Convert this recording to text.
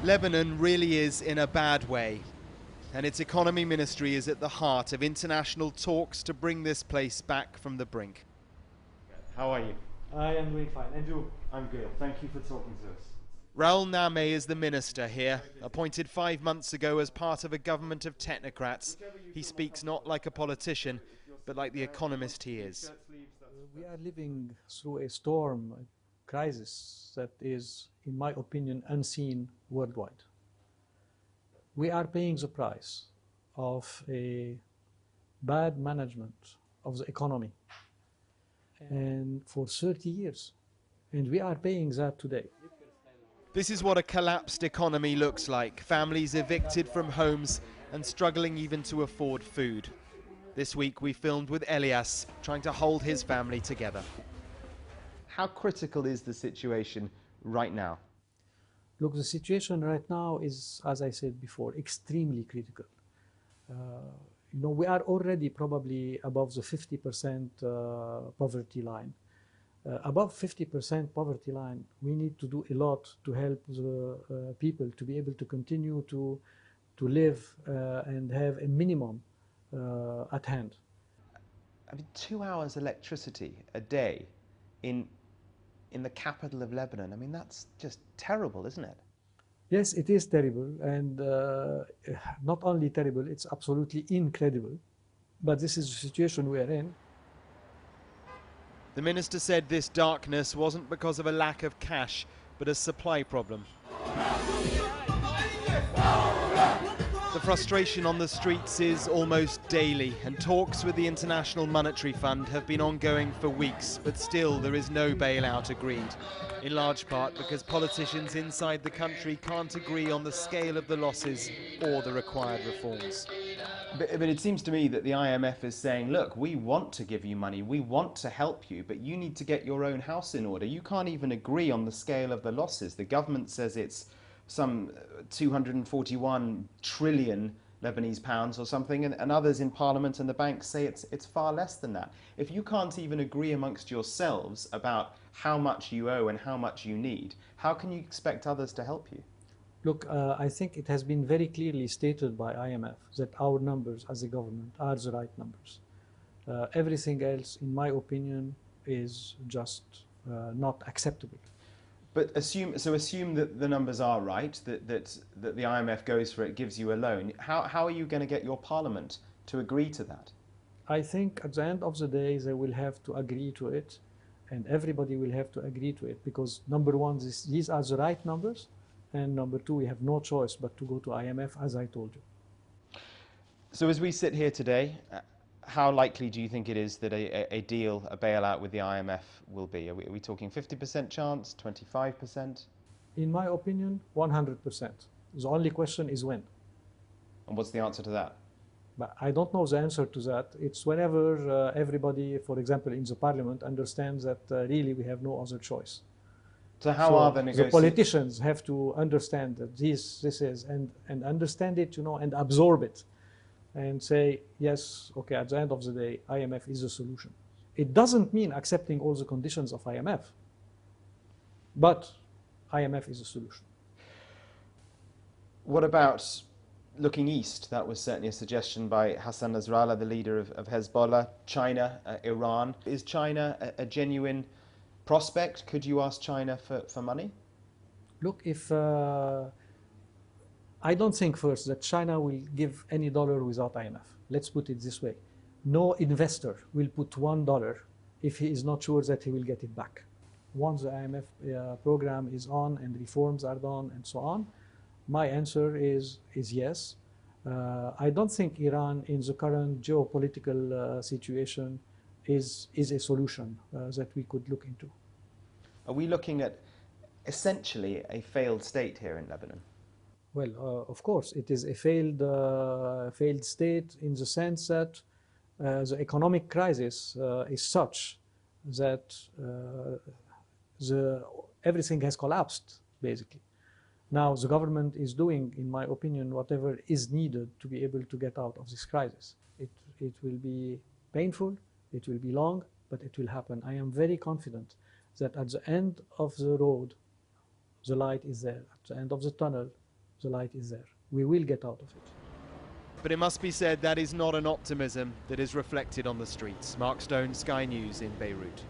Lebanon really is in a bad way, and its economy ministry is at the heart of international talks to bring this place back from the brink. How are you? I am doing fine. And you? I'm good. Thank you for talking to us. Raoul Name is the minister here, appointed 5 months ago as part of a government of technocrats. He speaks not like a politician, but like the economist he is. We are living through a storm, a crisis that is, in my opinion, unseen worldwide. We are paying the price of a bad management of the economy, and for 30 years. And we are paying that today. This is what a collapsed economy looks like. Families evicted from homes and struggling even to afford food. This week we filmed with Elias, trying to hold his family together. How critical is the situation right now? Look, the situation right now is, as I said before, extremely critical. We are already probably above the 50% poverty line. Above 50% poverty line, we need to do a lot to help the people to be able to continue to live and have a minimum at hand. I mean, 2 hours electricity a day in the capital of Lebanon. I mean, that's just terrible, isn't it? Yes, it is terrible, and not only terrible, it's absolutely incredible. But this is the situation we are in. The minister said this darkness wasn't because of a lack of cash, but a supply problem. The frustration on the streets is almost daily, and talks with the International Monetary Fund have been ongoing for weeks, but still there is no bailout agreed, in large part because politicians inside the country can't agree on the scale of the losses or the required reforms. But it seems to me that the IMF is saying, look, we want to give you money, we want to help you, but you need to get your own house in order. You can't even agree on the scale of the losses. The government says it's some 241 trillion Lebanese pounds or something, and others in Parliament and the banks say it's far less than that. If you can't even agree amongst yourselves about how much you owe and how much you need, how can you expect others to help you? Look, I think it has been very clearly stated by IMF that our numbers as a government are the right numbers. Everything else, in my opinion, is just not acceptable. But assume that the numbers are right, that the IMF goes for it, gives you a loan. How are you going to get your parliament to agree to that? I think at the end of the day, they will have to agree to it, and everybody will have to agree to it, because number one, these are the right numbers, and number two, we have no choice but to go to IMF, as I told you. So as we sit here today, how likely do you think it is that a deal, a bailout with the IMF will be? Are we talking 50% chance, 25%? In my opinion, 100%. The only question is when. And what's the answer to that? But I don't know the answer to that. It's whenever everybody, for example, in the parliament understands that really we have no other choice. So how are the negotiations? The politicians have to understand that this is, and understand it, and absorb it, and say, yes, okay, at the end of the day, IMF is a solution. It doesn't mean accepting all the conditions of IMF, but IMF is a solution. What about looking east? That was certainly a suggestion by Hassan Nasrallah, the leader of Hezbollah, China, Iran. Is China a genuine prospect? Could you ask China for money? Look, I don't think first that China will give any dollar without IMF. Let's put it this way. No investor will put $1 if he is not sure that he will get it back. Once the IMF program is on and reforms are done and so on, my answer is yes. I don't think Iran in the current geopolitical situation is a solution that we could look into. Are we looking at essentially a failed state here in Lebanon? Well, of course, it is a failed state in the sense that the economic crisis is such that everything has collapsed, basically. Now, the government is doing, in my opinion, whatever is needed to be able to get out of this crisis. It will be painful, it will be long, but it will happen. I am very confident that at the end of the road, the light is there. At the end of the tunnel, the light is there. We will get out of it. But it must be said that is not an optimism that is reflected on the streets. Mark Stone, Sky News in Beirut.